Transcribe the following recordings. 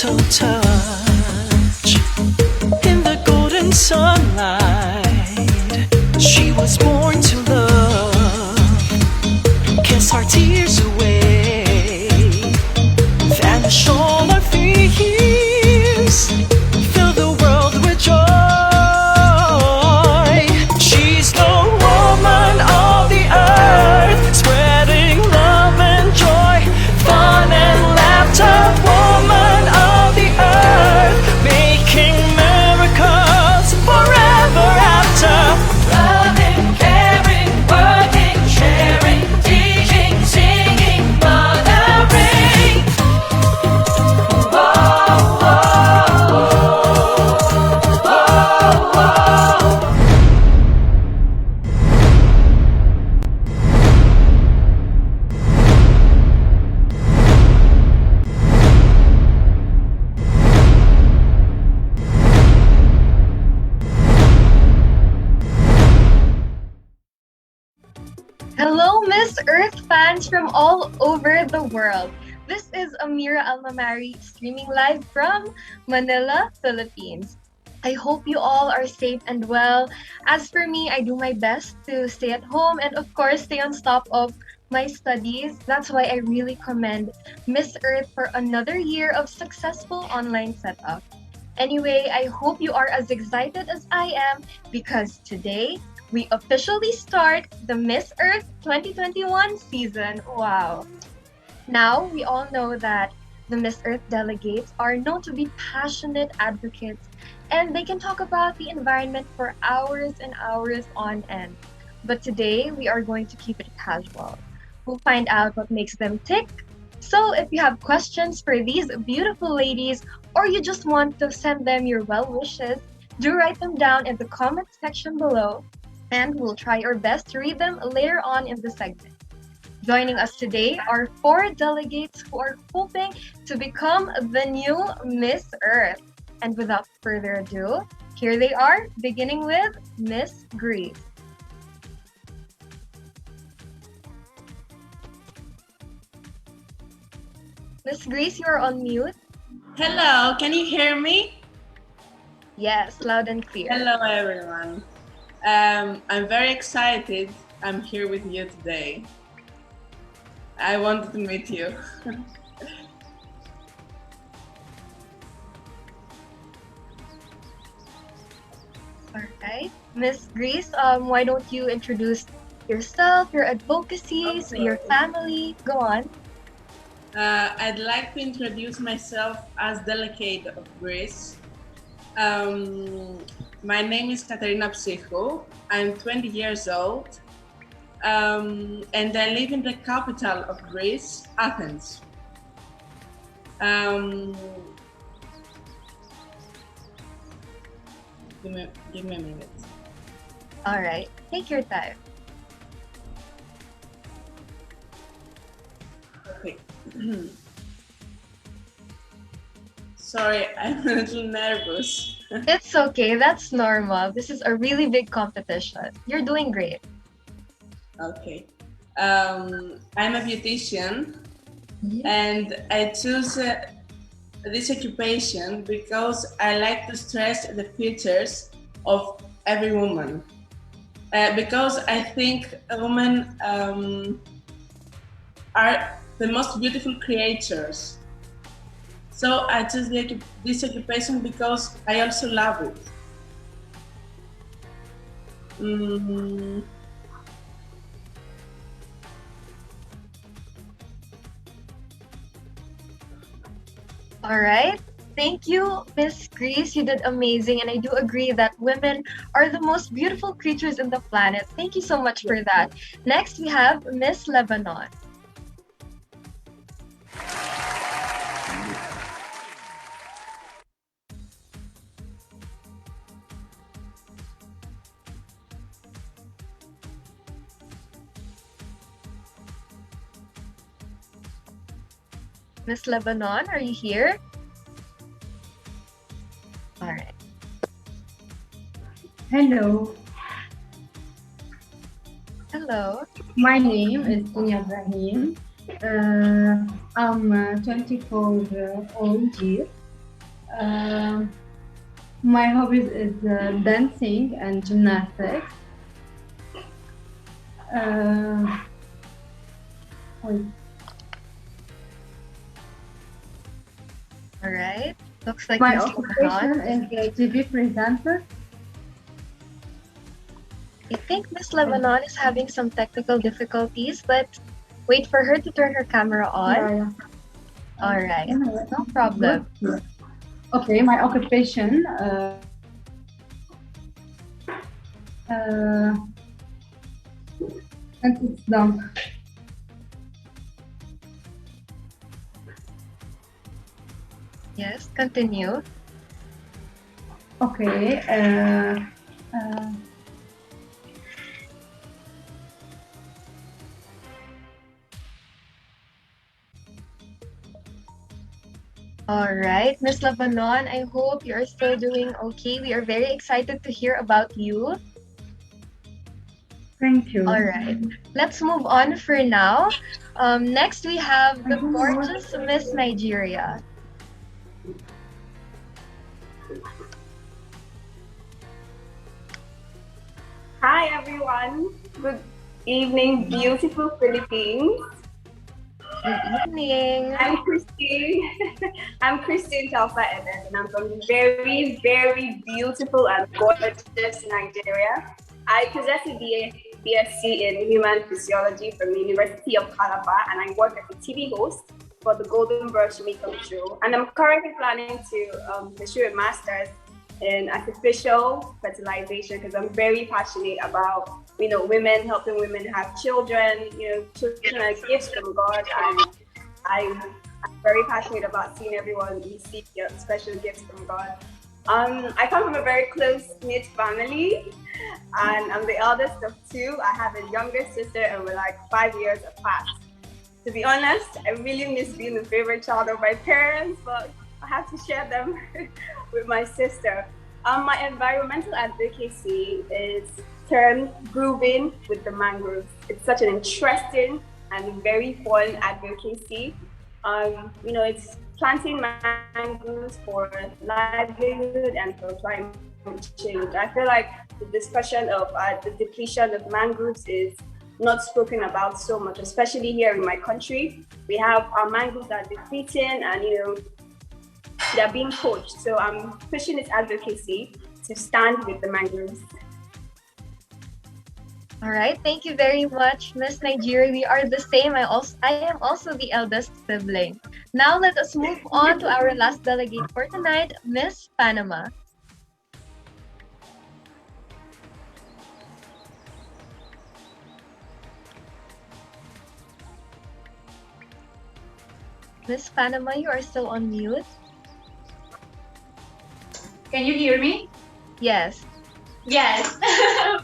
gentle touch in the golden sunlight. She was born to love, kiss our tears away, vanish all our fears, fill the world with joy. She's the woman of the earth, spreading love and joy, fun and laughter. Woman of the earth, making miracles forever after. Loving, caring, working, sharing, teaching, singing, mothering. Whoa, whoa, whoa, whoa, whoa. Hello, Miss Earth fans from all over the world. This is Ameera streaming live from Manila, Philippines. I hope you all are safe and well. As for me, I do my best to stay at home and, of course, stay on top of my studies. That's why I really commend Miss Earth for another year of successful online setup. Anyway, I hope you are as excited as I am because today we officially start the Miss Earth 2021 season. Wow. Now, we all know that the Miss Earth delegates are known to be passionate advocates and they can talk about the environment for hours and hours on end. But today, we are going to keep it casual. We'll find out what makes them tick. So, if you have questions for these beautiful ladies or you just want to send them your well wishes, do write them down in the comment section below and we'll try our best to read them later on in the segment. Joining us today are 4 delegates who are hoping to become the new Miss Earth. And without further ado, here they are, beginning with Miss Greece. Miss Greece, you're on mute. Hello, can you hear me? Yes, loud and clear. Hello, everyone. I'm very excited. I'm here with you today. I wanted to meet you. Alright. Miss Greece, why don't you introduce yourself, your advocacy, Okay. your family? Go on. I'd like to introduce myself as Delegate of Greece. My name is Katerina Psychou. I'm 20 years old, and I live in the capital of Greece, Athens. Give me a minute. Alright, take your time. Okay. Sorry, I'm a little nervous. It's okay, that's normal. This is a really big competition. You're doing great. Okay. I'm a beautician and I choose this occupation because I like to stress the features of every woman. Because I think women are the most beautiful creatures. So I choose this occupation because I also love it. Alright. Thank you, Miss Greece. You did amazing. And I do agree that women are the most beautiful creatures in the planet. Thank you so much for that. Next, we have Miss Lebanon. Miss Lebanon, are you here? All right. Hello, Hello. my name is Dunya Ibrahim. I'm 24 old year. My hobbies is dancing and gymnastics. Wait. All right. Looks like My Miss occupation Lebanon. is a TV presenter. I think Miss Lebanon is having some technical difficulties. Let's wait for her to turn her camera on. Yeah. All right. No problem. Good. Okay, my occupation. And it's done. Yes, continue. Okay. All right, Miss Lebanon, I hope you are still doing okay. We are very excited to hear about you. Thank you. All right, let's move on for now. Next, we have the gorgeous Miss Nigeria. Hi everyone. Good evening, beautiful Philippines. Good evening. I'm Christine. I'm Christine Talfa Eden, and I'm from very, very beautiful and gorgeous Nigeria. I possess a BSc in Human Physiology from the University of Calabar, and I work as a TV host for the Golden Brush Makeup Show. And I'm currently planning to pursue a master's in artificial fertilization because I'm very passionate about women, helping women have children. Children are gifts from God, and I'm very passionate about seeing everyone receive their special gifts from God. I come from a very close-knit family, and I'm the eldest of two. I have a younger sister, and we're like 5 years apart. To be honest, I really miss being the favorite child of my parents, but I have to share them with my sister. My environmental advocacy is termed grooving with the mangroves. It's such an interesting and very fun advocacy. It's planting mangroves for livelihood and for climate change. I feel like the discussion of the depletion of mangroves is not spoken about so much, especially here in my country. We have our mangroves that are depleting, and they're being poached. So I'm pushing this advocacy to stand with the mangroves. All right, thank you very much, Miss Nigeria. We are the same. I am also the eldest sibling. Now let us move on to our last delegate for tonight, Miss Panama. Miss Panama, you are still on mute. Can you hear me? Yes. Yes,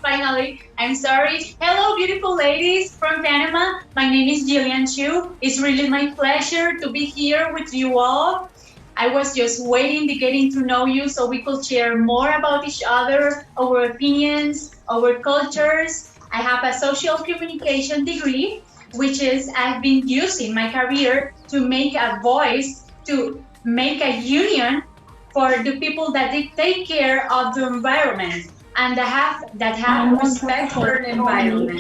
finally. I'm sorry. Hello, beautiful ladies from Panama. My name is Jillyan Chue. It's really my pleasure to be here with you all. I was just waiting to getting to know you so we could share more about each other, our opinions, our cultures. I have a social communication degree, which is I've been using my career to make a voice, to make a union for the people that they take care of the environment and that have respect for the environment.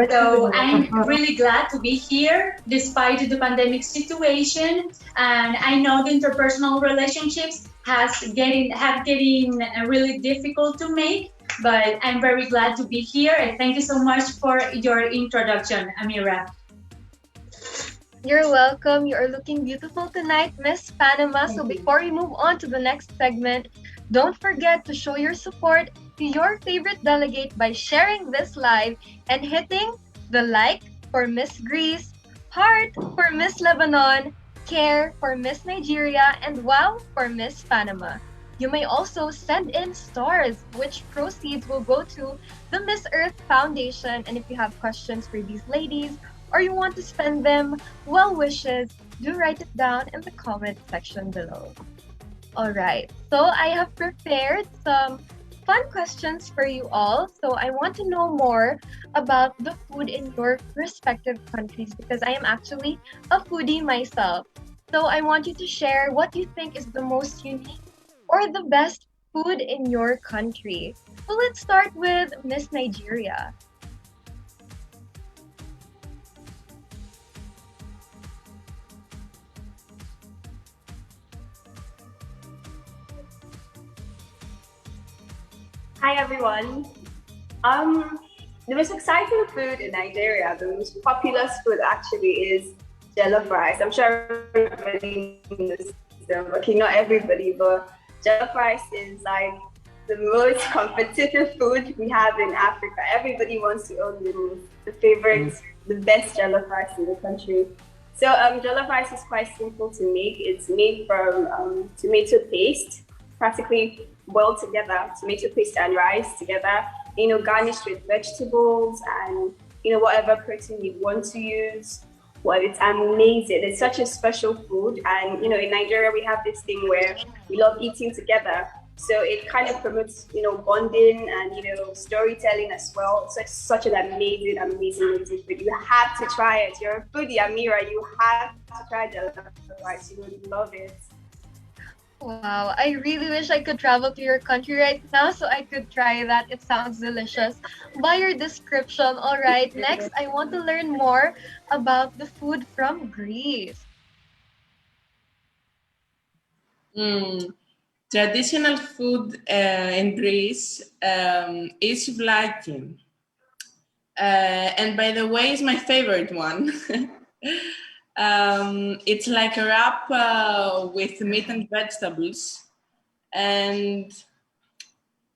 So I'm really glad to be here despite the pandemic situation. And I know the interpersonal relationships have getting really difficult to make, but I'm very glad to be here. And thank you so much for your introduction, Ameera. You're welcome. You are looking beautiful tonight, Miss Panama. So before we move on to the next segment, don't forget to show your support to your favorite delegate by sharing this live and hitting the like for Miss Greece, heart for Miss Lebanon, care for Miss Nigeria, and wow for Miss Panama. You may also send in stars, which proceeds will go to the Miss Earth Foundation. And if you have questions for these ladies, or you want to send them well wishes, do write it down in the comment section below. All right, so I have prepared some fun questions for you all. So I want to know more about the food in your respective countries because I am actually a foodie myself. So I want you to share what you think is the most unique or the best food in your country. So let's start with Miss Nigeria. Hi everyone. The most exciting food in Nigeria, the most popular food actually is jollof rice. I'm sure everybody knows them. Okay, not everybody, but jollof rice is like the most competitive food we have in Africa. Everybody wants to own the favorite, the best jollof rice in the country. So jollof rice is quite simple to make. It's made from tomato paste, practically boiled together, tomato paste and rice together, garnished with vegetables and, whatever protein you want to use. Well, it's amazing. It's such a special food. And, in Nigeria, we have this thing where we love eating together. So it kind of promotes, bonding and, storytelling as well. So it's such an amazing, amazing food. You have to try it. You're a foodie, Ameera. You have to try the rice. You would love it. Wow, I really wish I could travel to your country right now so I could try that. It sounds delicious. By your description, all right, next I want to learn more about the food from Greece. Traditional food in Greece is vlakin. And by the way, it's my favorite one. It's like a wrap with meat and vegetables. And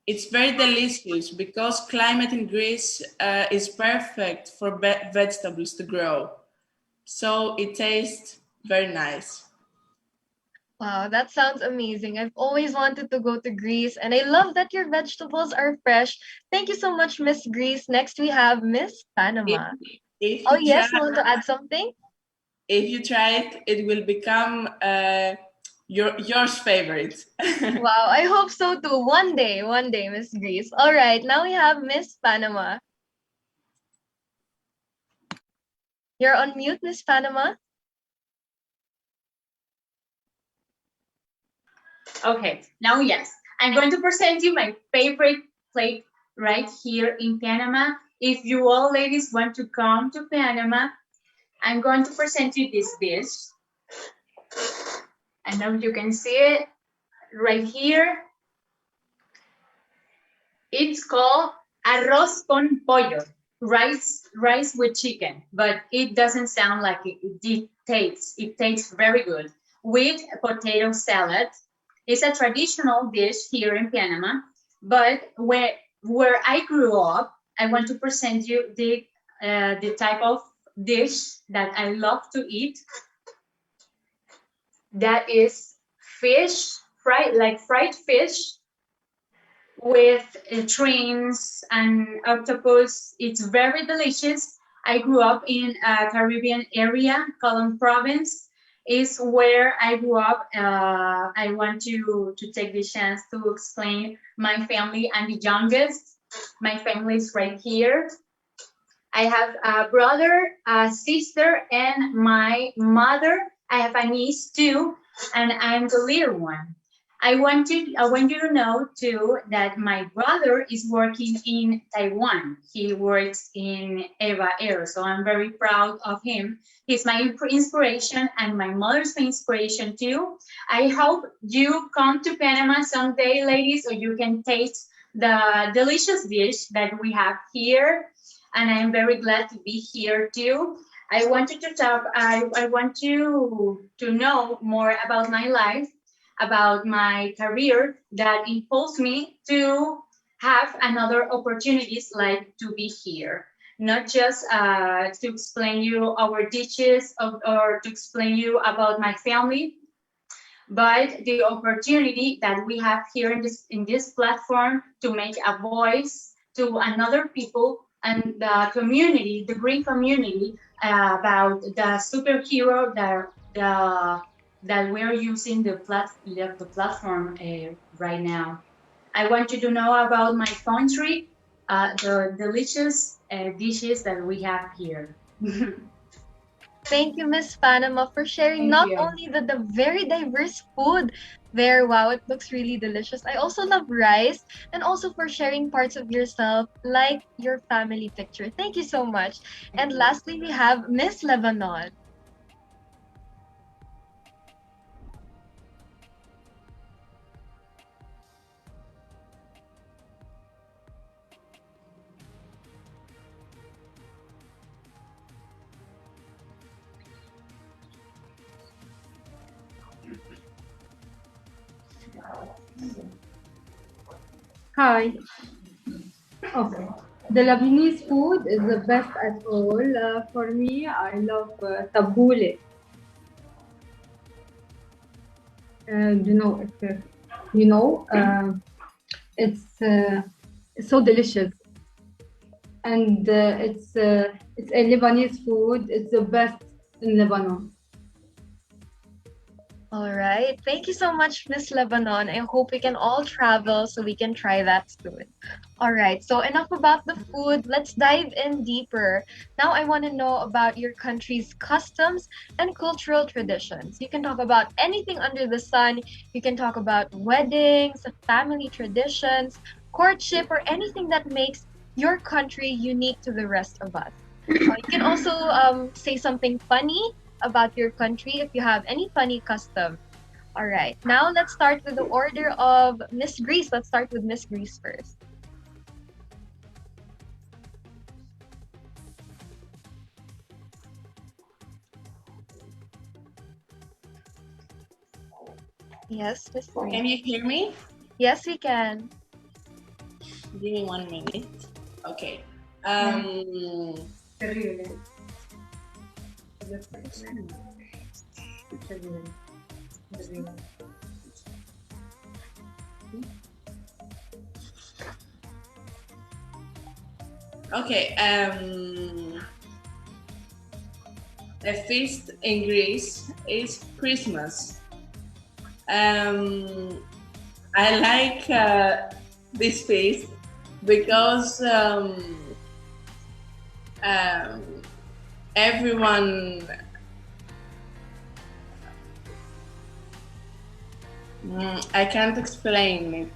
it's very delicious because climate in Greece is perfect for vegetables to grow. So it tastes very nice. Wow, that sounds amazing. I've always wanted to go to Greece and I love that your vegetables are fresh. Thank you so much, Miss Greece. Next we have Miss If, Panama. if Oh you try, yes, you want to add something? if you try it, it will become yours favorite. Wow, I hope so too. One day, Miss Greece. All right, now we have Miss Panama. You're on mute, Miss Panama. Okay, now yes, I'm going to present you my favorite plate right here in Panama. If you all ladies want to come to Panama, I'm going to present you this dish. I know you can see it right here. It's called arroz con pollo, rice with chicken, but it doesn't sound like it tastes. It tastes very good with potato salad. It's a traditional dish here in Panama, but where I grew up, I want to present you the type of dish that I love to eat. That is fish, fried fish with shrimps and octopus. It's very delicious. I grew up in a Caribbean area, Colon Province is where I grew up. I want to take the chance to explain my family. I'm the youngest. My family is right here. I have a brother, a sister, and my mother. I have a niece too, and I'm the little one. I want you to know too that my brother is working in Taiwan. He works in Eva Air, so I'm very proud of him. He's my inspiration and my mother's my inspiration too. I hope you come to Panama someday, ladies, so you can taste the delicious dish that we have here. And I'm very glad to be here too. I wanted to talk. I want you to know more about my life, about my career that impulsed me to have another opportunities like to be here. Not just to explain you our dishes or to explain you about my family, but the opportunity that we have here in this platform to make a voice to another people and the community, the green community, about the superhero that we're using the platform right now. I want you to know about my country, the delicious dishes that we have here. Thank you, Miss Panama, for sharing Thank not you. only the very diverse food there. Wow, it looks really delicious. I also love rice, and also for sharing parts of yourself, like your family picture. Thank you so much. And lastly, we have Miss Lebanon. Hi. Okay. The Lebanese food is the best at all. For me, I love tabbouleh. You know, you know, it's so delicious, and it's a Lebanese food. It's the best in Lebanon. All right. Thank you so much, Miss Lebanon. I hope we can all travel so we can try that soon. All right. So enough about the food. Let's dive in deeper. Now I want to know about your country's customs and cultural traditions. You can talk about anything under the sun. You can talk about weddings, family traditions, courtship, or anything that makes your country unique to the rest of us. You can also say something funny about your country if you have any funny custom. All right, now let's start with the order of Miss Greece. Let's start with Miss Greece first. Yes, Miss Can Greece. you hear me? Yes, we can. Give me 1 minute. Okay. Okay. A feast in Greece is Christmas. I like this feast because um, everyone I can't explain it.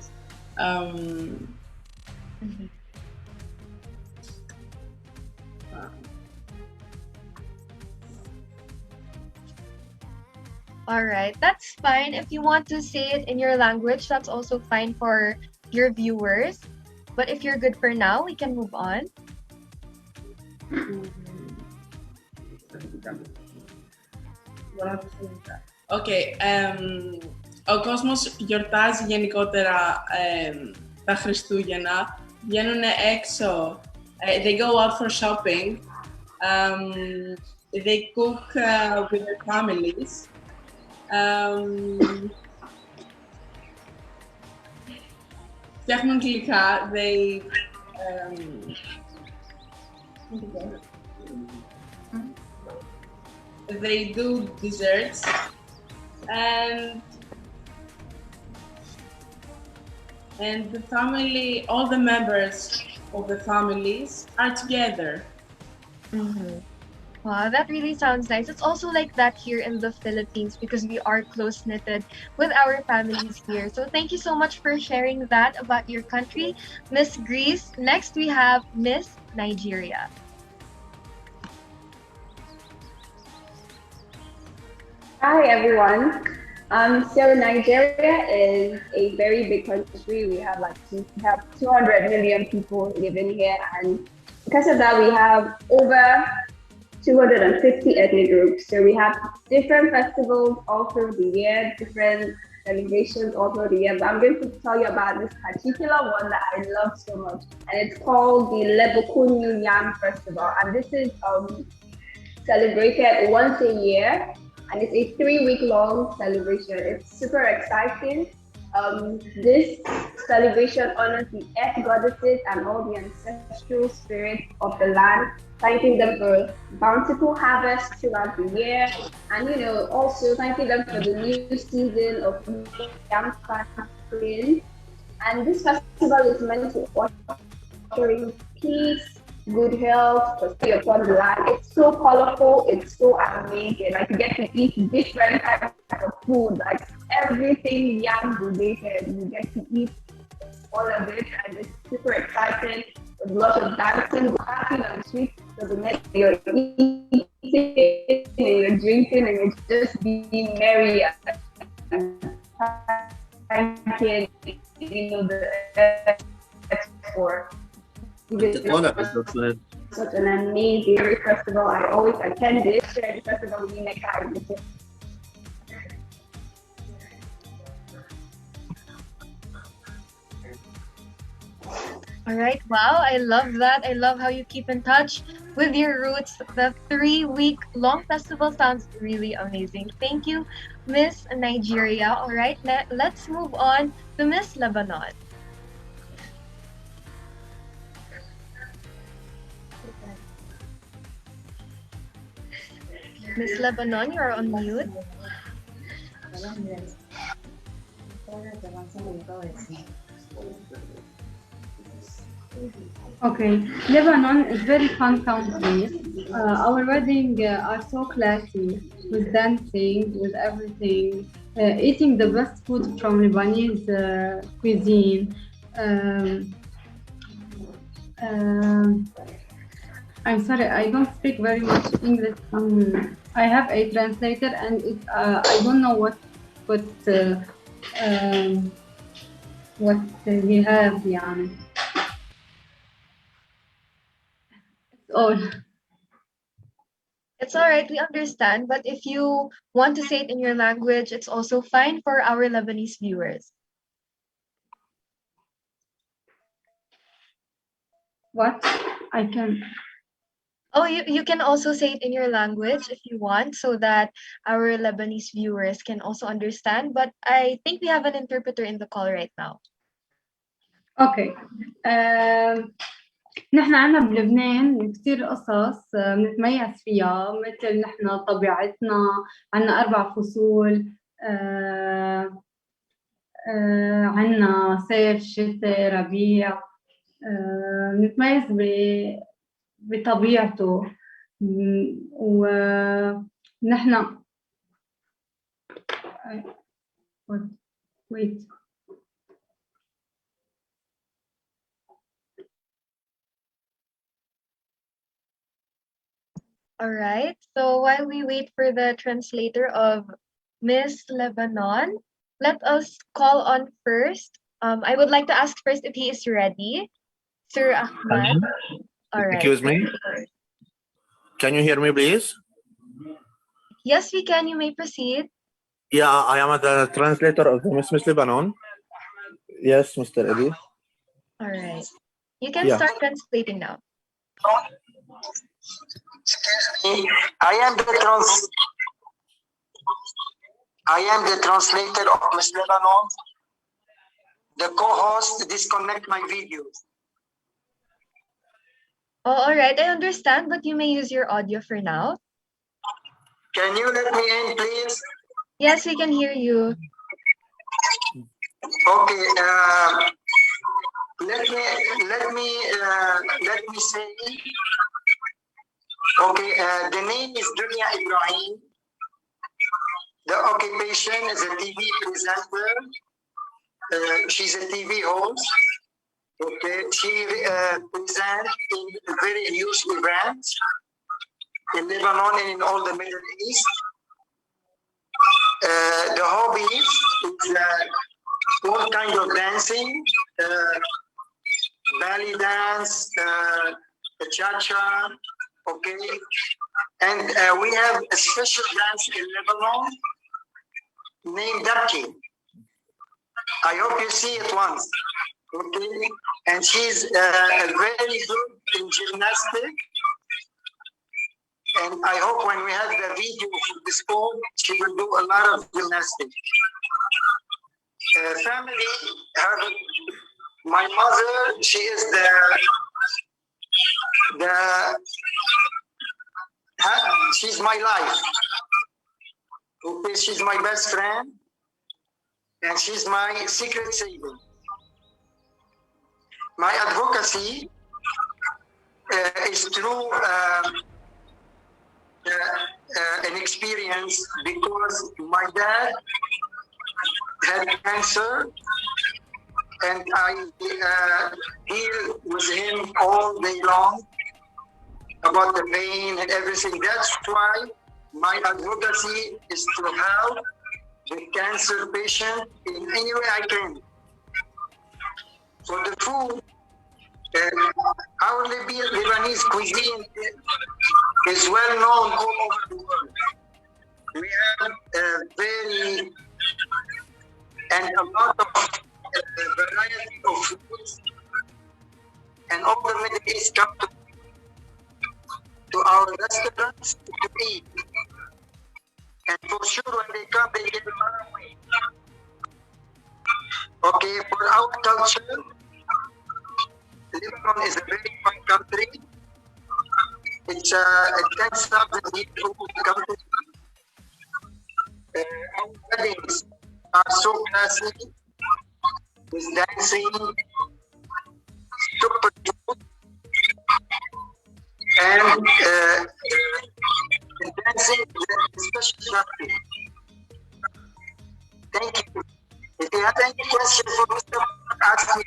All right, that's fine. If you want to say it in your language, that's also fine for your viewers. But if you're good for now, we can move on. Okay, ο κόσμος γιορτάζει γενικότερα τα Χριστούγεννα. Βγαίνουν έξω, they go out for shopping, they cook with their families. Φτιάχνουν γλυκά, they do desserts, and the family, all the members of the families are together. Wow, that really sounds nice. It's also like that here in the Philippines because we are close knitted with our families here. So thank you so much for sharing that about your country, Miss Greece. Next, we have Miss Nigeria. Hi everyone. So Nigeria is a very big country. We have 200 million people living here, and because of that, we have over 250 ethnic groups. So we have different festivals all through the year, different celebrations all through the year. But I'm going to tell you about this particular one that I love so much, and it's called the Yam Festival. And this is celebrated once a year, and it's a 3-week-long celebration. It's super exciting. This celebration honors the earth goddesses and all the ancestral spirits of the land, thanking them for bountiful harvest throughout the year, and also thanking them for the new season of yam planting. And this festival is meant to usher in peace, good health, prosperity upon the land. It's so colorful, it's so amazing. Like you get to eat different types of food, like everything yam related. You get to eat all of it, and it's super exciting. There's lots of dancing happening on the street. So the next day you're eating and you're drinking and you're just being merry and thanking, the for such an amazing festival. I always attend this festival with next time. All right. Wow. I love that. I love how you keep in touch with your roots. The 3-week long festival sounds really amazing. Thank you, Miss Nigeria. All right. Let's move on to Miss Lebanon. Miss Lebanon, you're on mute. Okay, Lebanon is very fun country. Our wedding are so classy with dancing, with everything, eating the best food from Lebanese cuisine. I'm sorry, I don't speak very much English. I have a translator, and I don't know what he has. يعني. It's all. It's all right. We understand. But if you want to say it in your language, it's also fine for our Lebanese viewers. What? I can. Oh, you can also say it in your language if you want, so that our Lebanese viewers can also understand. But I think we have an interpreter in the call right now. Okay. نحن عنا بلبنان كتير قصص بنتميز فيها، مثل نحن طبيعتنا، عنا 4 فصول، عنا صيف، شتاء، ربيع، نتميز بطبيعته، ونحن wait. All right. So while we wait for the translator of Miss Lebanon, let us call on first. I would like to ask first if he is ready. Sir Ahmad. All right. Excuse me? Can you hear me, please? Yes, we can. You may proceed. Yeah, I am the translator of the Miss Lebanon. Yes, Mr. Eddie. All right. You can start translating now. I am the translator of Miss Lebanon. The co-host disconnect my video. Oh, all right. I understand, but you may use your audio for now. Can you let me in, please? Yes, we can hear you. Okay. Let me say. Okay. The name is Jillyan. The occupation is a TV presenter. She's a TV host. Okay, she presents in very huge events in Lebanon and in all the Middle East. The hobbies is all kind of dancing, belly dance, cha-cha, okay? And we have a special dance in Lebanon named Daki. I hope you see it once. Okay, and she's very good in gymnastics. And I hope when we have the video for the sport, she will do a lot of gymnastics. Family, my mother, she is she's my life. Okay, she's my best friend. And she's my secret saving. My advocacy, is through an experience because my dad had cancer and I deal with him all day long about the pain and everything. That's why my advocacy is to help the cancer patient in any way I can. For the food, our Lebanese cuisine is well known all over the world. We have a lot of variety of foods, and all the Middle East come to our restaurants to eat. And for sure, when they come, they get a lot of weight. Okay, for our culture, Lebanon is a very fun country. It's a 10,000-year-old country. Our weddings are so classy, with dancing, super cute, and dancing is a special country. Thank you. If you have any questions for Mr. ask me.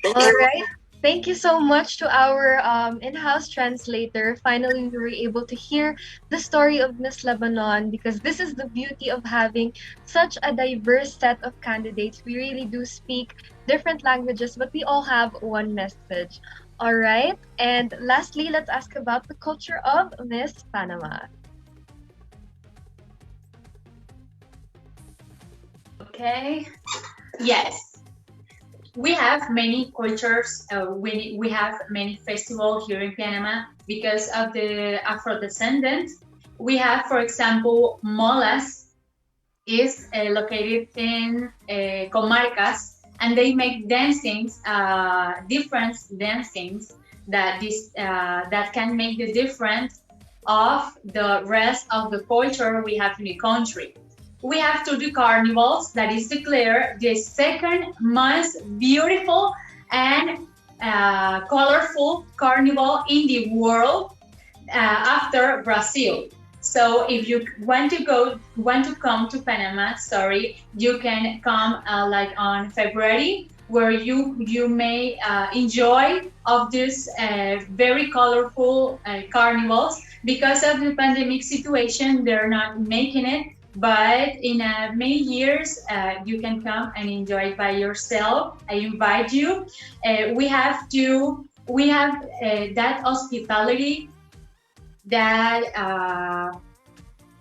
Thank All you. right. Thank you so much to our in-house translator. Finally, we were able to hear the story of Miss Lebanon because this is the beauty of having such a diverse set of candidates. We really do speak different languages, but we all have one message. All right. And lastly, let's ask about the culture of Miss Panama. Okay. Yes. We have many cultures. We have many festivals here in Panama because of the Afro-descendants. We have, for example, Molas is located in comarcas, and they make dancings, different dancings that can make the difference of the rest of the culture we have in the country. We have to do carnivals that is declared the second most beautiful and colorful carnival in the world after Brazil. So if you want to come to Panama, you can come like on February, where you may enjoy of these very colorful carnivals. Because of the pandemic situation, they're not making it. But in many years, you can come and enjoy it by yourself. I invite you. We have that hospitality that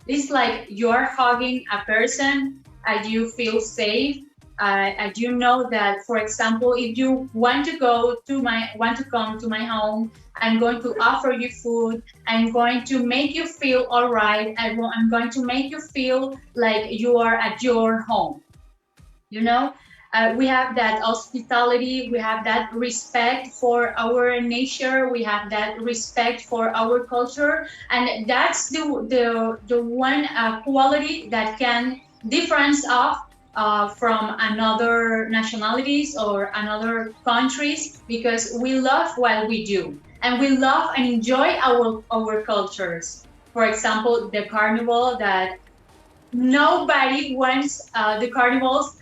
it's like you're hugging a person and you feel safe. And you know that, for example, if you want to come to my home, I'm going to offer you food. I'm going to make you feel all right. I'm going to make you feel like you are at your home. You know, we have that hospitality. We have that respect for our nature. We have that respect for our culture, and that's the one quality that can difference of from another nationalities or another countries, because we love what we do and we love and enjoy our cultures. For example, the carnival that nobody wants the carnivals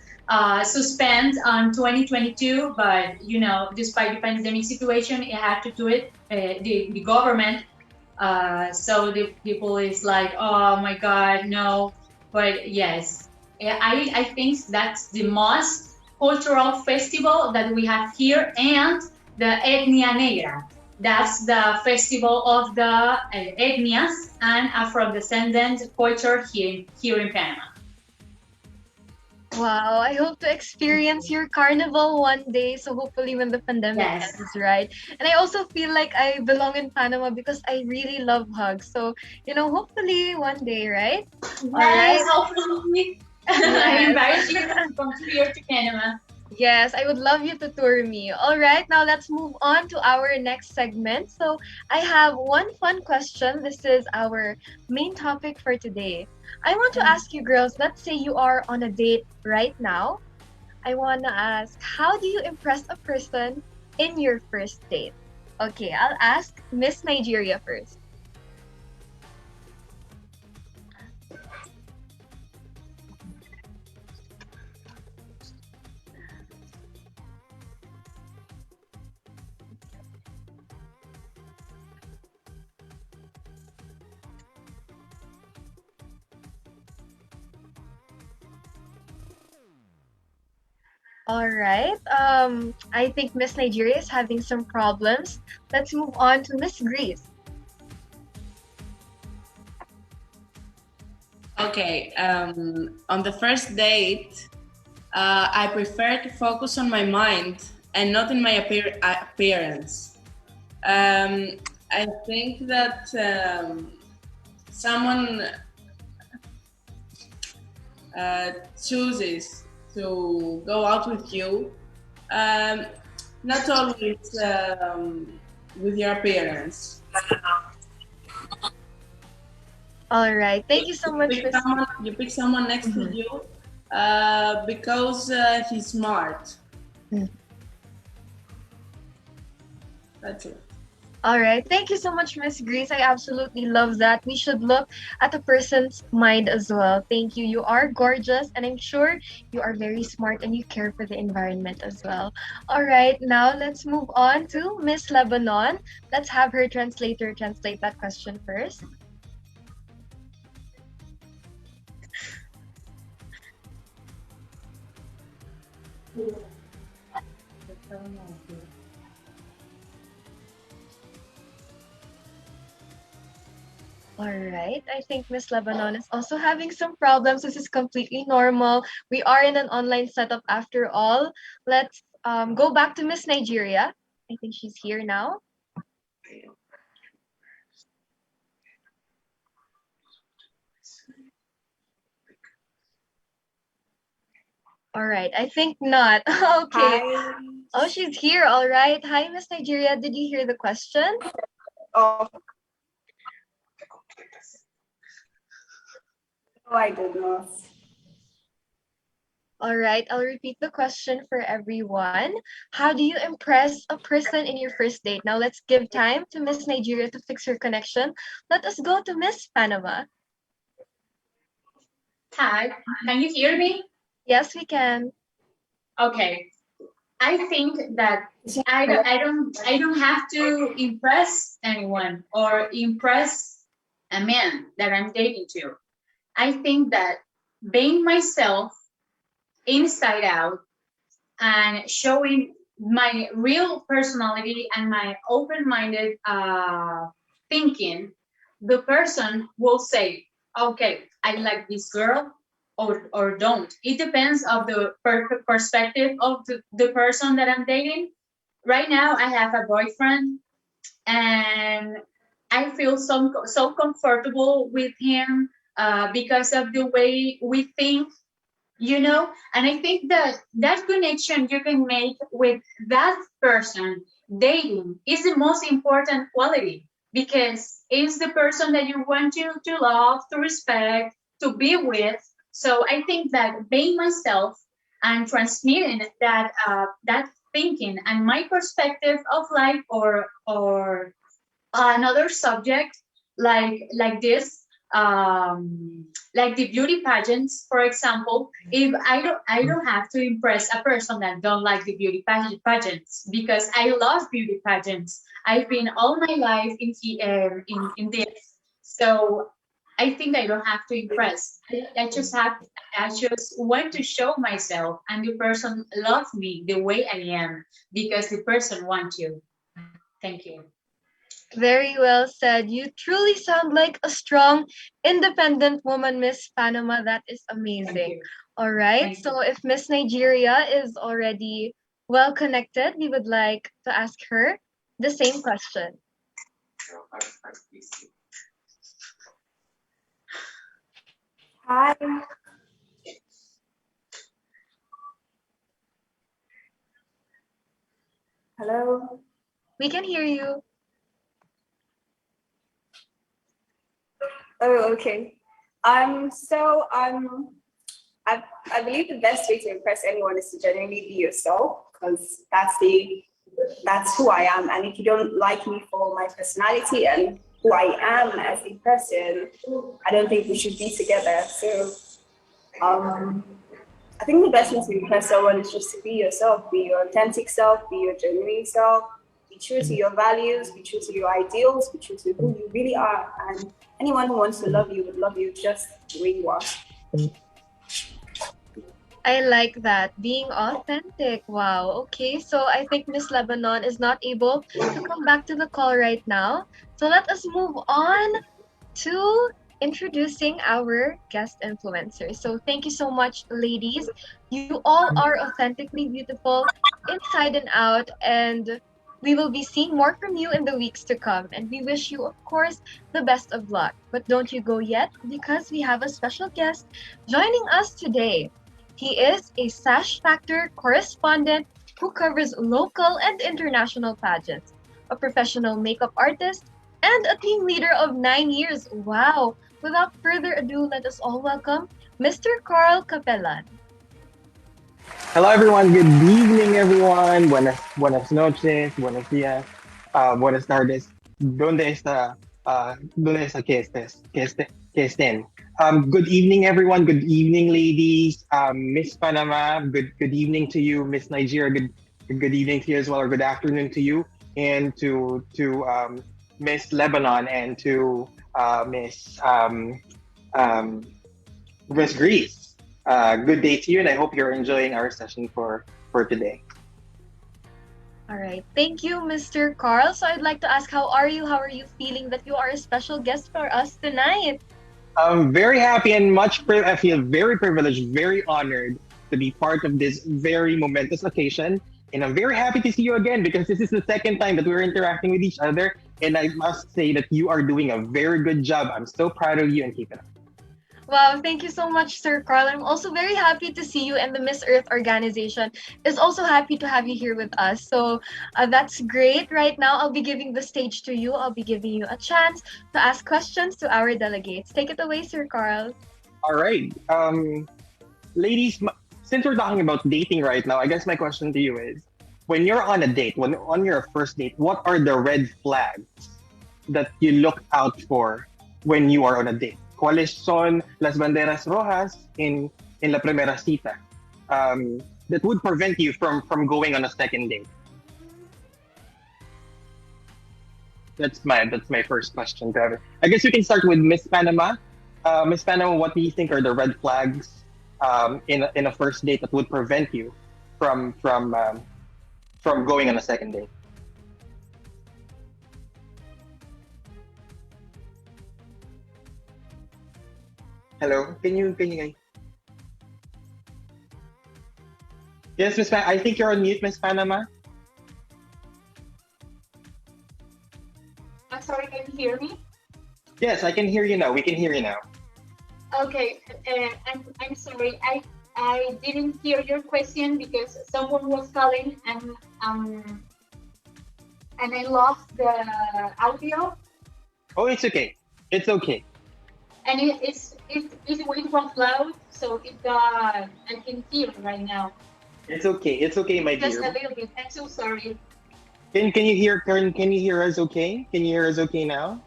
suspend on 2022, but you know, despite the pandemic situation, it had to do it, the government. So the people is like, oh my God, no. But yes, I think that's the most cultural festival that we have here, and the Etnia Negra. That's the festival of the ethnias and Afro-descendant culture here in Panama. Wow, I hope to experience your carnival one day. So hopefully when the pandemic ends, right? And I also feel like I belong in Panama because I really love hugs. So, you know, hopefully one day, right? Yes, all right. hopefully. I invite you to come here to Panama. Yes, I would love you to tour me. All right, now let's move on to our next segment. So I have one fun question. This is our main topic for today. I want to ask you girls, let's say you are on a date right now. I want to ask, how do you impress a person in your first date? Okay, I'll ask Miss Nigeria first. All right. I think Miss Nigeria is having some problems. Let's move on to Miss Greece. Okay, on the first date, I prefer to focus on my mind and not in my appearance. I think that someone chooses to go out with you, not always with your appearance. All right. Thank you so much, Miss. You pick someone next to you because he's smart. That's it. All right. Thank you so much, Miss Grace. I absolutely love that. We should look at a person's mind as well. Thank you. You are gorgeous, and I'm sure you are very smart and you care for the environment as well. All right. Now let's move on to Miss Lebanon. Let's have her translator translate that question first. All right. I think Miss Lebanon is also having some problems. This is completely normal. We are in an online setup after all. Let's go back to Miss Nigeria. I think she's here now. All right. I think not. Okay. Hi. Oh, she's here. All right. Hi, Miss Nigeria. Did you hear the question? Oh. Oh, I don't know. All right, I'll repeat the question for everyone. How do you impress a person in your first date? Now let's give time to Miss Nigeria to fix her connection. Let us go to Miss Panama. Hi, can you hear me? Yes, we can. Okay. I think that I don't have to impress anyone or impress a man that I'm dating to. I think that being myself inside out and showing my real personality and my open-minded thinking, the person will say, okay, I like this girl, or don't. It depends of the perspective of the person that I'm dating. Right now, I have a boyfriend, and I feel so comfortable with him because of the way we think, and I think that connection you can make with that person dating is the most important quality, because it's the person that you want to love, to respect, to be with. So I think that being myself and transmitting that thinking and my perspective of life, or another subject like this, like the beauty pageants, for example. If I don't have to impress a person that don't like the beauty pageants, because I love beauty pageants. I've been all my life in this, so I think I don't have to impress. I just want to show myself, and the person loves me the way I am, because the person wants to. Thank you. Very well said. You truly sound like a strong, independent woman, Miss Panama. That is amazing. All right. So if Miss Nigeria is already well connected, we would like to ask her the same question. Hi. Hello. We can hear you. Oh, okay. I believe the best way to impress anyone is to genuinely be yourself, because that's the that's who I am. And if you don't like me for my personality and who I am as a person, I don't think we should be together. So I think the best thing to impress someone is just to be yourself, be your authentic self, be your genuine self, be true to your values, be true to your ideals, be true to who you really are. And anyone who wants to love you would love you just the way you are. I like that. Being authentic. Wow. Okay, so I think Miss Lebanon is not able to come back to the call right now. So let us move on to introducing our guest influencers. So thank you so much, ladies. You all are authentically beautiful inside and out, and we will be seeing more from you in the weeks to come. And we wish you, of course, the best of luck. But don't you go yet, because we have a special guest joining us today. He is a Sash Factor correspondent who covers local and international pageants, a professional makeup artist, and a team leader of 9 years. Wow! Without further ado, let us all welcome Mr. Carl Capellan. Hello, everyone. Good evening, everyone. Buenas noches, buenos días, buenas tardes. ¿Dónde está que estén? Good evening, everyone. Good evening, ladies. Miss Panama, good evening to you. Miss Nigeria, good evening to you as well, or good afternoon to you, and to Miss Lebanon and to Miss Greece. Good day to you, and I hope you're enjoying our session for today. All right. Thank you, Mr. Carl. So I'd like to ask, how are you? How are you feeling that you are a special guest for us tonight? I'm very happy and I feel very privileged, very honored to be part of this very momentous occasion. And I'm very happy to see you again, because this is the second time that we're interacting with each other. And I must say that you are doing a very good job. I'm so proud of you, and keep it up. Wow, thank you so much, Sir Carl. I'm also very happy to see you, and the Miss Earth organization is also happy to have you here with us. So that's great. Right now, I'll be giving the stage to you. I'll be giving you a chance to ask questions to our delegates. Take it away, Sir Carl. All right. Ladies, since we're talking about dating right now, I guess my question to you is, when you're on a date, when on your first date, what are the red flags that you look out for when you are on a date? ¿Cuáles son las banderas rojas in la primera cita that would prevent you from going on a second date? That's my first question, Trevor. I guess we can start with Miss Panama. Miss Panama, what do you think are the red flags in a first date that would prevent you from going on a second date? Hello, can you guys? Yes, Miss I think you're on mute, Miss Panama. I'm sorry, can you hear me? Yes, I can hear you now. We can hear you now. Okay, I'm sorry. I didn't hear your question because someone was calling, and I lost the audio. Oh, it's okay. It's okay. And it was loud, so I can hear right now. It's okay. It's okay, my Just dear. a little bit. I'm so sorry. Can you hear Can you hear us okay? Can you hear us okay now?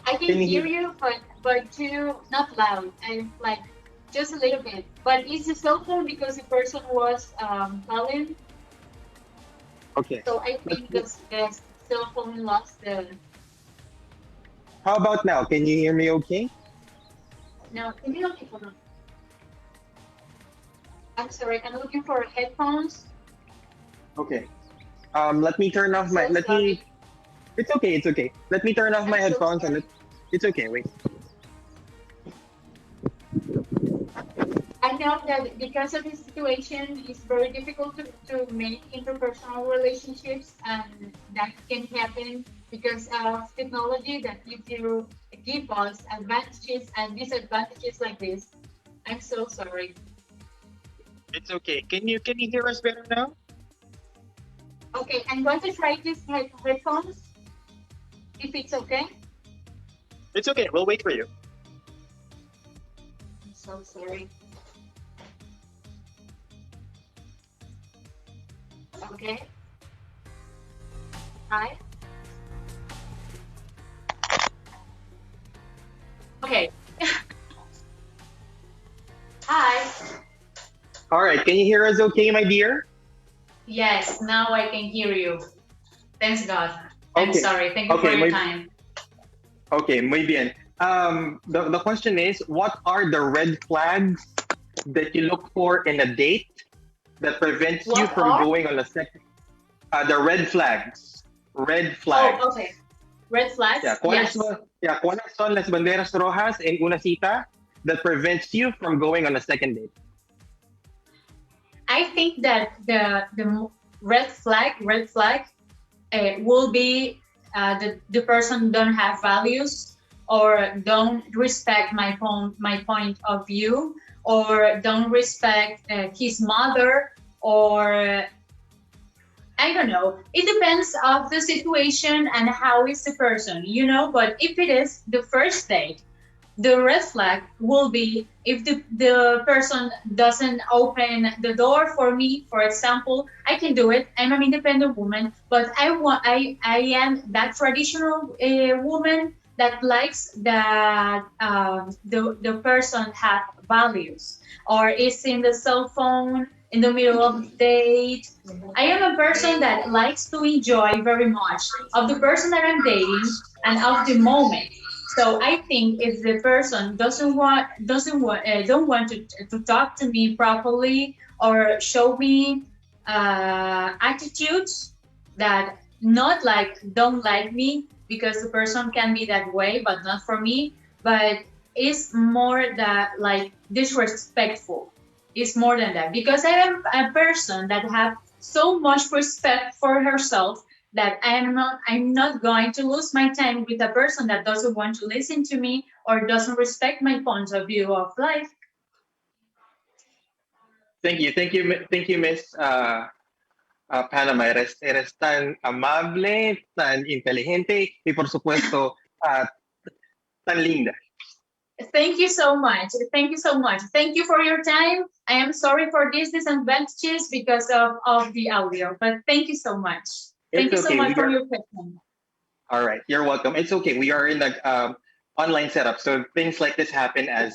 I can hear you, but too not loud. I'm like just a little bit. But it's a cell phone because the person was calling. Okay. So I think the cell phone lost the. How about now? Can you hear me okay? No, can you okay, hold on. I'm sorry. I'm looking for headphones. Okay. Let me turn off my. Let me. It's okay. It's okay. Let me turn off my headphones and it's okay. Wait. I know that because of the situation, it's very difficult to make interpersonal relationships, and that can happen because of technology that give us advantages and disadvantages like this. I'm so sorry. It's okay. Can you hear us better now? Okay, I'm going to try these headphones, if it's okay. It's okay. We'll wait for you. I'm so sorry. Okay. Hi. Okay. Hi. All right, can you hear us okay, my dear? Yes, now I can hear you. Thanks God. I'm Okay. sorry. Thank you for Okay, your time. okay, muy bien. The question is, what are the red flags that you look for in a date that prevents you What from are? going on a second? The red flags. Red Oh, flags. okay. Red flags? Yeah, Yes. ¿cuáles son las banderas rojas en una cita that prevents you from going on a second date? I think that the red flag will be the person don't have values or don't respect my point of view or don't respect his mother or I don't know. It depends of the situation and how is the person, you know. But if it is the first date, the red flag will be if the person doesn't open the door for me. For example, I can do it. I'm an independent woman, but I am that traditional woman that likes that the person have values or is in the cell phone in the middle of the date. I am a person that likes to enjoy very much of the person that I'm dating and of the moment. So I think if the person don't want to talk to me properly or show me attitudes that not like don't like me because the person can be that way, but not for me. But it's more that like disrespectful. It's more than that because I am a person that have so much respect for herself that I'm not going to lose my time with a person that doesn't want to listen to me or doesn't respect my point of view of life. Thank you, Miss Panama. Eres tan amable, tan inteligente y por supuesto tan linda. Thank you so much. Thank you so much. Thank you for your time. I am sorry for these disadvantages because of the audio, but thank you so much. Thank you so much for your question. All right, you're welcome. It's okay. We are in the online setup, so things like this happen as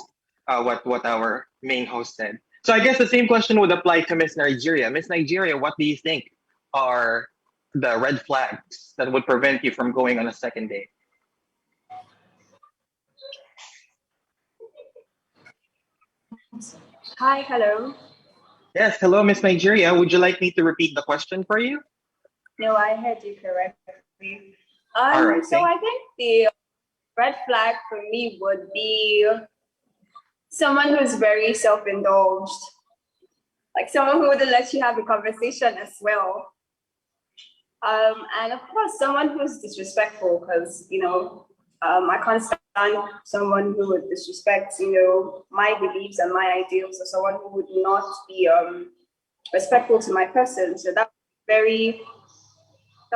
what our main host said. So I guess the same question would apply to Miss Nigeria. Miss Nigeria, what do you think are the red flags that would prevent you from going on a second date? Hi, hello. Yes, hello, Miss Nigeria. Would you like me to repeat the question for you? No, I heard you correctly. All right, So I think the red flag for me would be someone who's very self-indulged, like someone who wouldn't let you have a conversation as well. And of course, someone who's disrespectful, because I can't stand someone who would disrespect, my beliefs and my ideals, or someone who would not be respectful to my person. So that'll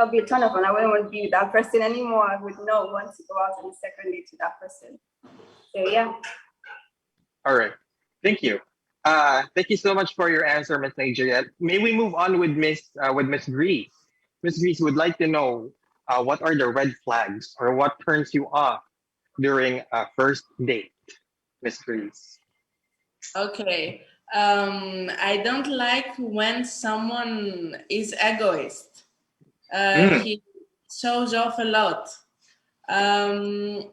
be a ton of fun. I wouldn't want to be with that person anymore. I would not want to go out on a second date with that person. So yeah. All right, thank you. Thank you so much for your answer, Miss Nigeria. May we move on with Miss Greece? Miss Greece would like to know what are the red flags or what turns you off during a first date, Miss Greece? Okay. I don't like when someone is egoist. He shows off a lot. I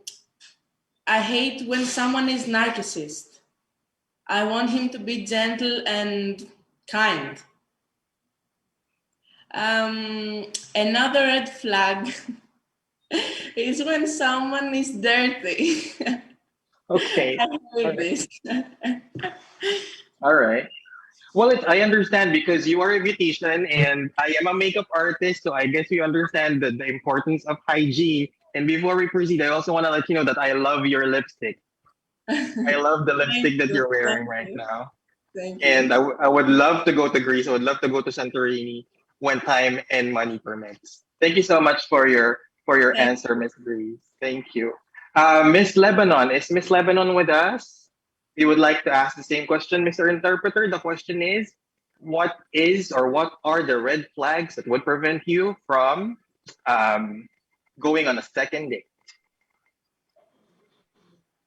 hate when someone is narcissist. I want him to be gentle and kind. Another red flag is when someone is dirty. Okay. I hate this. All right. Well, I understand because you are a beautician and I am a makeup artist, so I guess you understand the importance of hygiene. And before we proceed, I also want to let you know that I love your lipstick. I love the lipstick that you're wearing right now. Thank you. And I would love to go to Greece. I would love to go to Santorini when time and money permits. Thank you so much for your answer, Miss Greece. Thank you. Miss Lebanon, is Miss Lebanon with us? You would like to ask the same question, Mr. Interpreter. The question is, what are the red flags that would prevent you from going on a second date?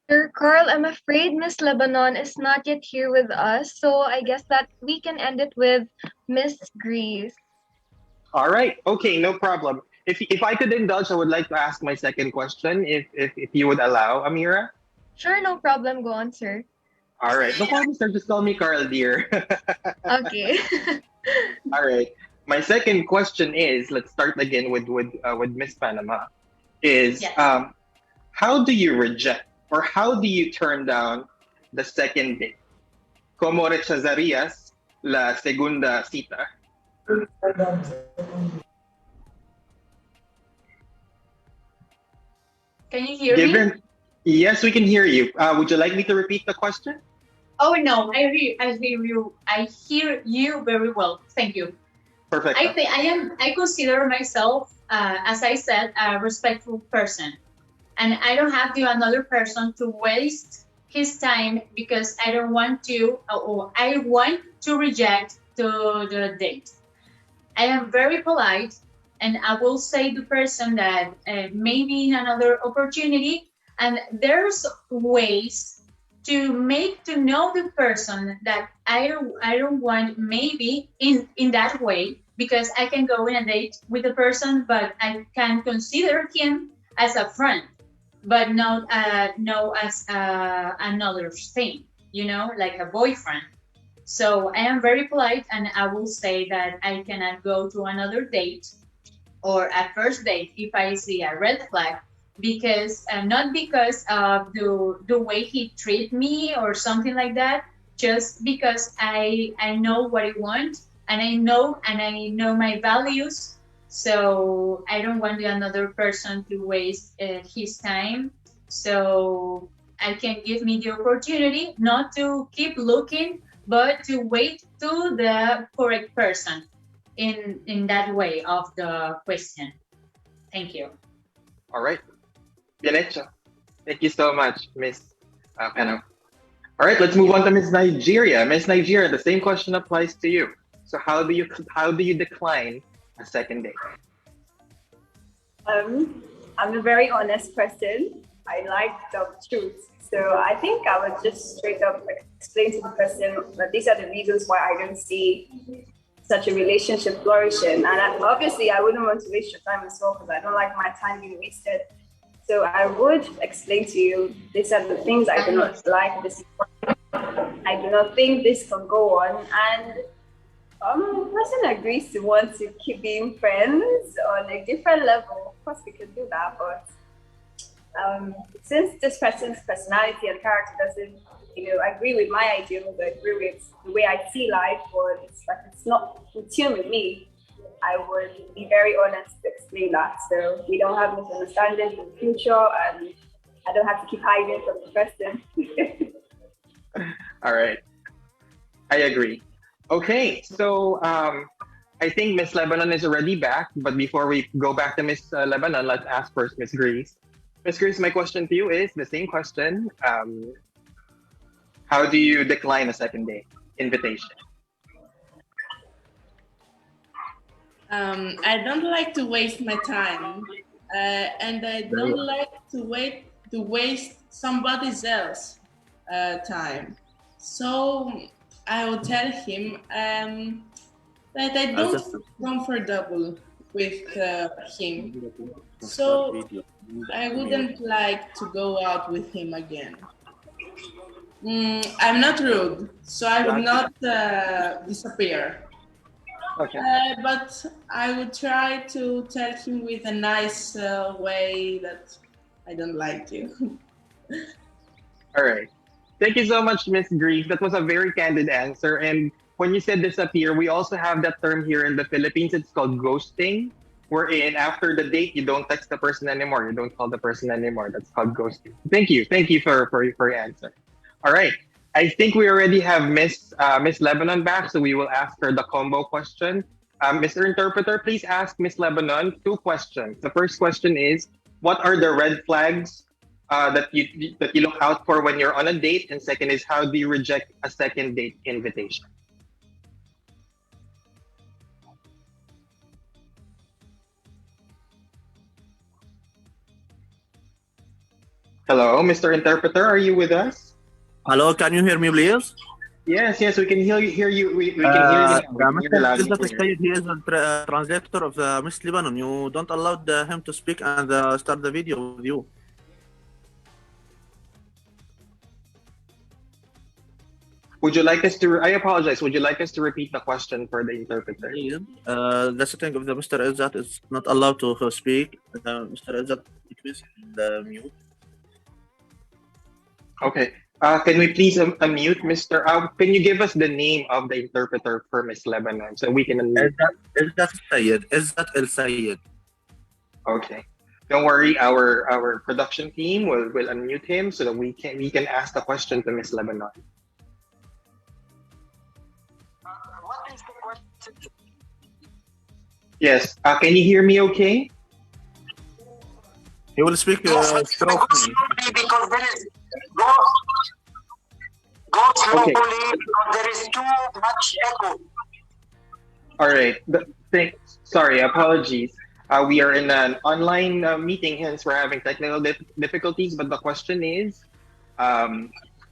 Sir Carl, I'm afraid Miss Lebanon is not yet here with us, so I guess that we can end it with Miss Greece. All right. Okay, no problem. If I could indulge, I would like to ask my second question, if you would allow, Ameera. Sure, no problem. Go on, sir. All right. No problem, sir. Just call me Carl, dear. Okay. All right. My second question is, let's start again with Miss Panama. Is Yes. How do you reject or how do you turn down the second date? ¿Cómo rechazarías la segunda cita? Can you hear me? Given, yes, we can hear you. Would you like me to repeat the question? Oh no, I hear you. I hear you very well. Thank you. Perfect. I consider myself, as I said, a respectful person, and I don't have to another person to waste his time because I don't want to, or I want to reject the date. I am very polite, and I will say to the person that maybe in another opportunity, and there's ways to make to know the person that I don't want maybe in that way, because I can go in a date with the person, but I can consider him as a friend, but not as another thing, like a boyfriend. So I am very polite, and I will say that I cannot go to another date or a first date if I see a red flag, because not because of the way he treat me or something like that, just because I know what I want, and I know my values. So I don't want another person to waste his time. So I can give me the opportunity not to keep looking, but to wait to the correct person in that way of the question. Thank you. All right. Bien hecho. Thank you so much, Miss Panama. All right, let's move on to Miss Nigeria. Miss Nigeria, the same question applies to you. So how do you decline a second date? I'm a very honest person. I like the truth. So I think I would just straight up explain to the person that these are the reasons why I don't see such a relationship flourishing. And obviously, I wouldn't want to waste your time as well, because I don't like my time being wasted. So I would explain to you, these are the things I do not like. I do not think this can go on. And the person agrees to want to keep being friends on a different level. Of course, we can do that, but since this person's personality and character doesn't, agree with my ideals, agree with the way I see life, or it's not in tune with me, I would be very honest to explain that. So we don't have misunderstandings in the future, and I don't have to keep hiding from the person. All right. I agree. Okay, so I think Miss Lebanon is already back, but before we go back to Miss Lebanon, let's ask first Miss Greece. Miss Greece, my question to you is the same question. How do you decline a second date invitation? I don't like to waste my time, and I don't like to waste somebody else's time. So I will tell him that I don't feel comfortable with him. So I wouldn't like to go out with him again. I'm not rude, so I would not disappear. Okay. But I would try to tell him with a nice way that I don't like you. All right. Thank you so much, Miss Greece. That was a very candid answer. And when you said disappear, we also have that term here in the Philippines. It's called ghosting, wherein after the date, you don't text the person anymore. You don't call the person anymore. That's called ghosting. Thank you. Thank you for your answer. All right. I think we already have Miss Lebanon back, so we will ask her the combo question. Mr. Interpreter, please ask Miss Lebanon 2 questions. The first question is, what are the red flags that you look out for when you're on a date? And second is, how do you reject a second date invitation? Hello, Mr. Interpreter, are you with us? Hello, can you hear me, please? Yes, we can hear you. We can hear you now. We can hear you loud and Mr. clear. Sayyid, he is the translator of the Miss Lebanon. You don't allow him to speak and start the video with you. Would you like us to? I apologize. Would you like us to repeat the question for the interpreter? The setting of the Mr. Izzat is not allowed to speak. Mr. Izzat, please mute. Okay. Can we please unmute Mr. Can you give us the name of the interpreter for Miss Lebanon so we can unmute? Izzat Sayyid. Izzat El Sayyid. Okay. Don't worry. Our production team will unmute him so that we can ask the question to Miss Lebanon. What is the question? Yes. Can you hear me? Okay. He will speak Yes, but slowly. go slowly because there is go slowly because there is too much echo. All right. Sorry. Apologies. We are in an online meeting, hence we're having technical difficulties. But the question is,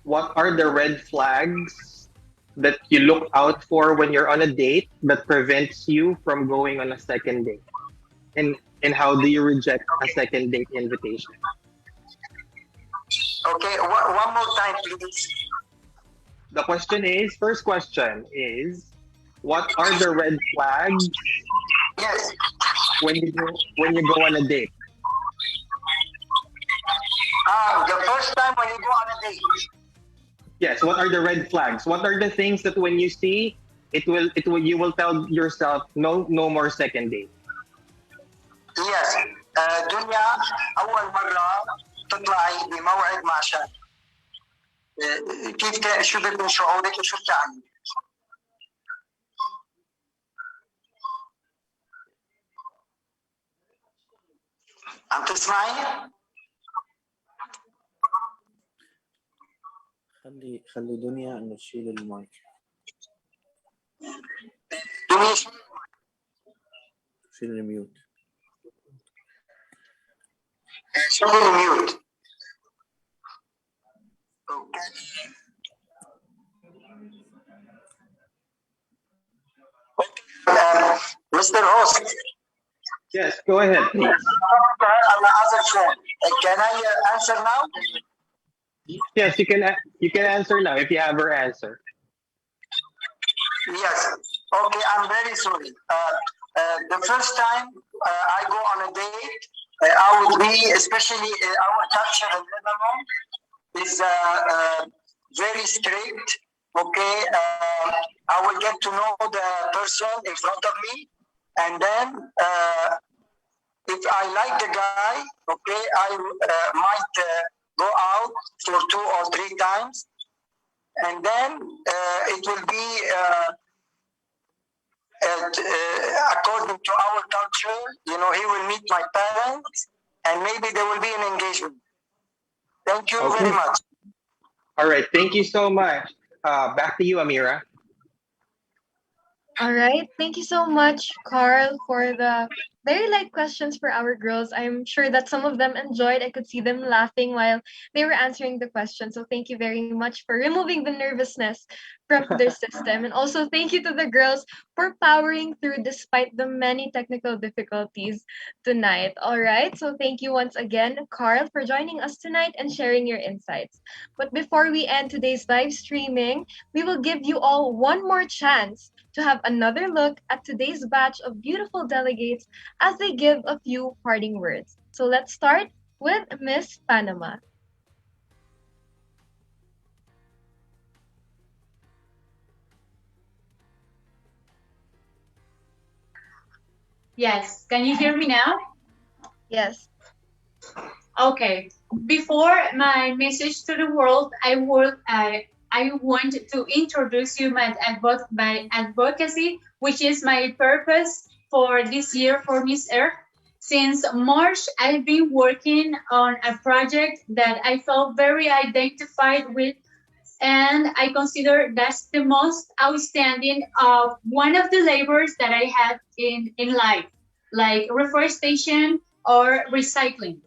what are the red flags that you look out for when you're on a date that prevents you from going on a second date? And how do you reject a second date invitation? Okay, one more time, please. The first question is, what are the red flags Yes. when you go on a date? The first time when you go on a date. Yes, what are the red flags? What are the things that when you see you will tell yourself no more second date? Yes. دنيا أول مرة تطلعي بموعد مع شاب. شو بيكون شعورك وشو بتعني؟ عم تسمعي؟ خلي دنيا انه تشيل المايك. دنيا شيل الميوت. شيل الميوت. Mr. Host. Yes, go ahead, please. On the other phone. Can I answer now? Yes, you can answer now if you have her answer. Yes. Okay, I'm very sorry. The first time I go on a date, I would be, especially our culture in Lebanon is very strict. Okay, I will get to know the person in front of me, and then if I like the guy, okay, I might go out for 2 or 3 times, and then it will be according to our culture. He will meet my parents, and maybe there will be an engagement. Thank you very much. All right, thank you so much. Back to you, Ameera. All right. Thank you so much, Carl, for the very light questions for our girls. I'm sure that some of them enjoyed. I could see them laughing while they were answering the question. So thank you very much for removing the nervousness from their system. And also thank you to the girls for powering through despite the many technical difficulties tonight. All right. So thank you once again, Carl, for joining us tonight and sharing your insights. But before we end today's live streaming, we will give you all one more chance to have another look at today's batch of beautiful delegates as they give a few parting words. So let's start with Miss Panama. Yes, can you hear me now? Yes. Okay. Before my message to the world, I want to introduce you my advocacy, which is my purpose for this year for Miss Earth. Since March, I've been working on a project that I felt very identified with, and I consider that's the most outstanding of one of the labors that I have in life, like reforestation or recycling.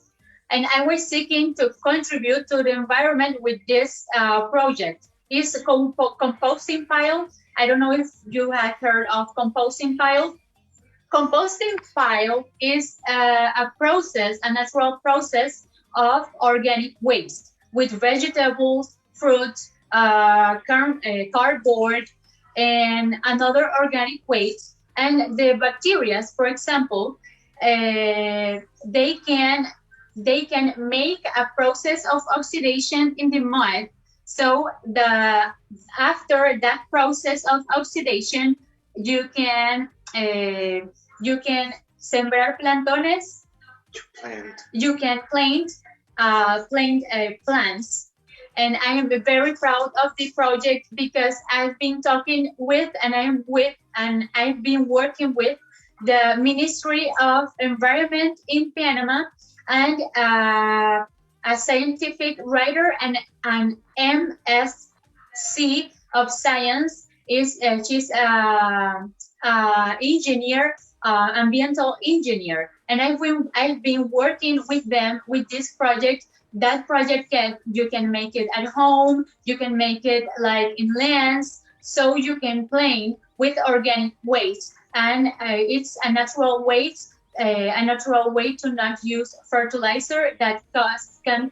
and I was seeking to contribute to the environment with this project. It's a composting pile. I don't know if you have heard of composting pile. Composting pile is a process, a natural process of organic waste with vegetables, fruits, cardboard, and another organic waste. And the bacteria, for example, they can make a process of oxidation in the mud. So after that process of oxidation, you can sembrar plantones. You can plant plants. And I am very proud of the project because I've been talking with, and I've been working with the Ministry of Environment in Panama, and a scientific writer and an MSc of science. She's engineer, ambiental engineer, and I've been working with them with this project. That project you can make it at home, you can make it like in lands, so you can play with organic waste, and it's a natural waste, a natural way to not use fertilizer that can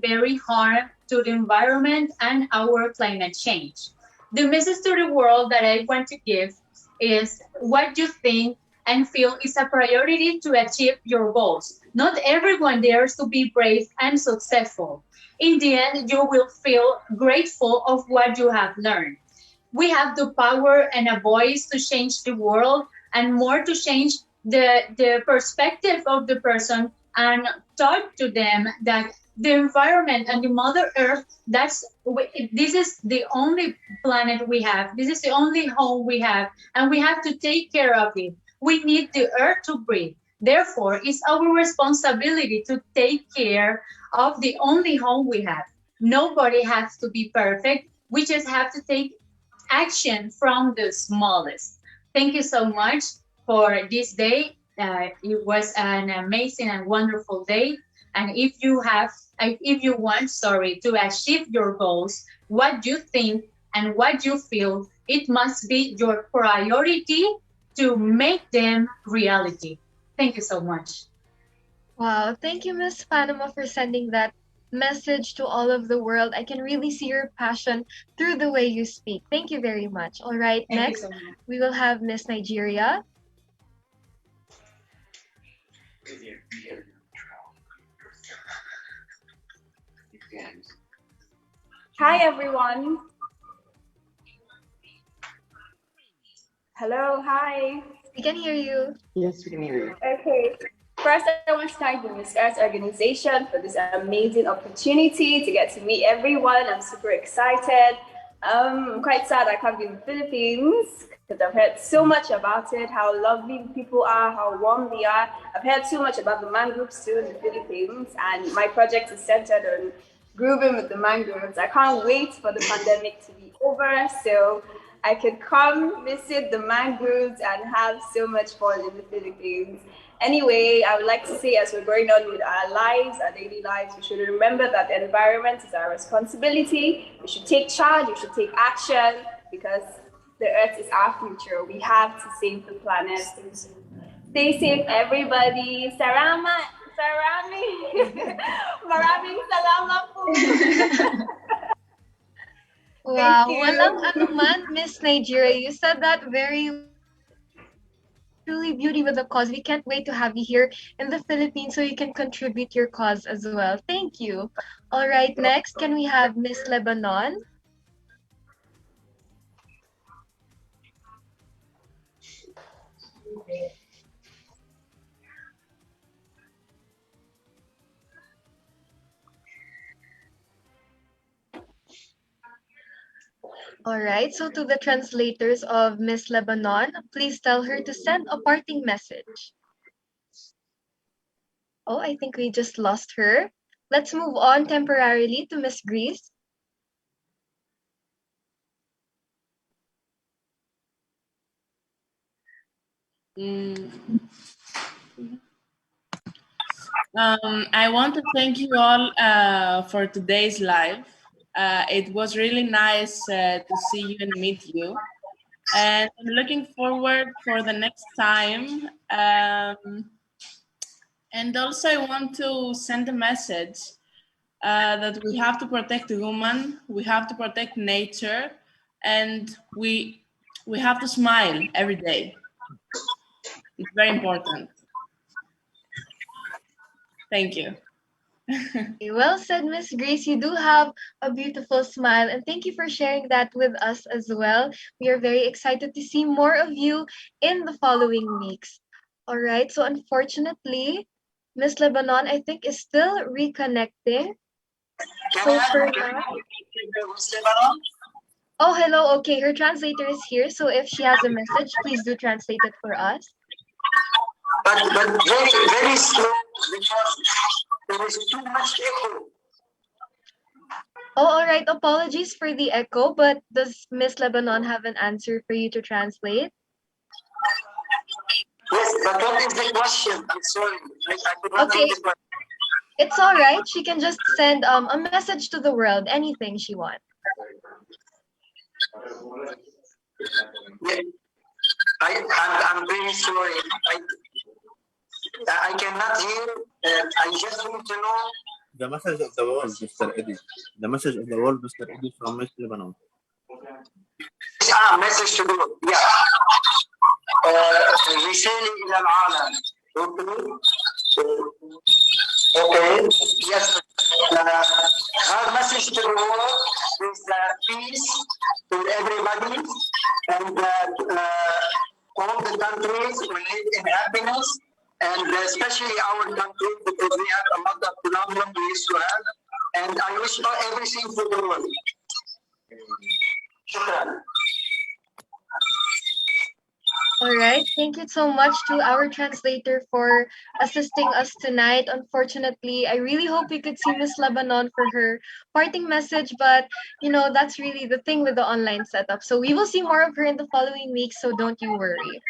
very harm to the environment and our climate change. The message to the world that I want to give is what you think and feel is a priority to achieve your goals. Not everyone dares to be brave and successful. In the end, you will feel grateful of what you have learned. We have the power and a voice to change the world, and more to change the perspective of the person, and talk to them that the environment and the Mother Earth, this is the only planet we have. This is the only home we have, and we have to take care of it. We need the earth to breathe. Therefore, it's our responsibility to take care of the only home we have. Nobody has to be perfect. We just have to take action from the smallest. Thank you so much for this day. It was an amazing and wonderful day. And if you want, to achieve your goals, what you think and what you feel, it must be your priority to make them reality. Thank you so much. Wow, thank you, Miss Panama, for sending that message to all of the world. I can really see your passion through the way you speak. Thank you very much. All right, Thank next you so much. we will have Miss Nigeria. Hi, everyone. Hello, hi. We can hear you. Yes, we can hear you. Okay. First, I want to thank the Miss Earth organization for this amazing opportunity to get to meet everyone. I'm super excited. I'm quite sad I can't be in the Philippines because I've heard so much about it, how lovely the people are, how warm they are. I've heard so much about the mangroves too in the Philippines, and my project is centered on grooving with the mangroves. I can't wait for the pandemic to be over so I could come visit the mangroves and have so much fun in the Philippines. Anyway, I would like to say, as we're going on with our lives, our daily lives, we should remember that the environment is our responsibility. We should take charge, we should take action, because the earth is our future. We have to save the planet. Stay safe, everybody. Maraming salamat po. Wow, you. walang anuman, Miss Nigeria. You said that very truly beauty with the cause. We can't wait to have you here in the Philippines so you can contribute your cause as well. Thank you. All right, next, can we have Miss Lebanon? All right, so to the translators of Miss Lebanon, please tell her to send a parting message. Oh, I think we just lost her. Let's move on temporarily to Miss Greece. I want to thank you all for today's live. It was really nice to see you and meet you. And I'm looking forward for the next time. And also, I want to send a message that we have to protect the woman, we have to protect nature, and we have to smile every day. It's very important. Thank you. Well said, Miss Grace. You do have a beautiful smile, and thank you for sharing that with us as well. We are very excited to see more of you in the following weeks. All right, so unfortunately, Miss Lebanon, I think, is still reconnecting. Can So I have for a now, Miss Lebanon? oh, hello. Okay, her translator is here. So if she has a message, please do translate it for us. But very, very slow because there is too much echo. Oh, all right. Apologies for the echo, but does Miss Lebanon have an answer for you to translate? Yes, but what is the question? I'm sorry. I could not Okay, hear the question. it's all right. She can just send a message to the world, anything she wants. Yeah. I'm very sorry. I cannot hear. I just want to know. The message of the world, Mr. Eddie. The message of the world, Mr. Eddie from West Lebanon. Message to the world. Yeah. رسالة إلى العالم. Okay. Yes. Our message to the world is peace to everybody, and all the countries will live in happiness, and especially our country because we have a lot of problems we used to have. And I wish everything for the world. Shukran. All right. Thank you so much to our translator for assisting us tonight. Unfortunately, I really hope we could see Miss Lebanon for her parting message, but that's really the thing with the online setup. So we will see more of her in the following weeks, so don't you worry.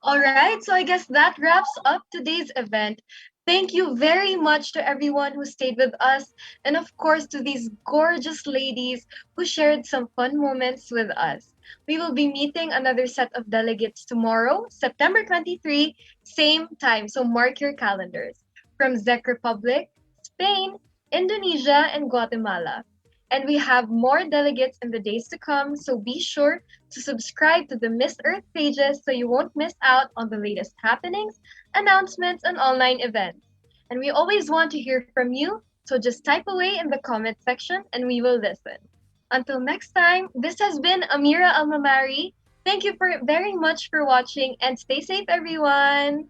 All right, so I guess that wraps up today's event. Thank you very much to everyone who stayed with us, and of course to these gorgeous ladies who shared some fun moments with us. We will be meeting another set of delegates tomorrow, September 23, same time, so mark your calendars. From Czech Republic, Spain, Indonesia, and Guatemala. And we have more delegates in the days to come, so be sure to subscribe to the Miss Earth pages so you won't miss out on the latest happenings, announcements, and online events. And we always want to hear from you, so just type away in the comment section and we will listen. Until next time, this has been Ameera Almamari. Thank you very much for watching and stay safe, everyone.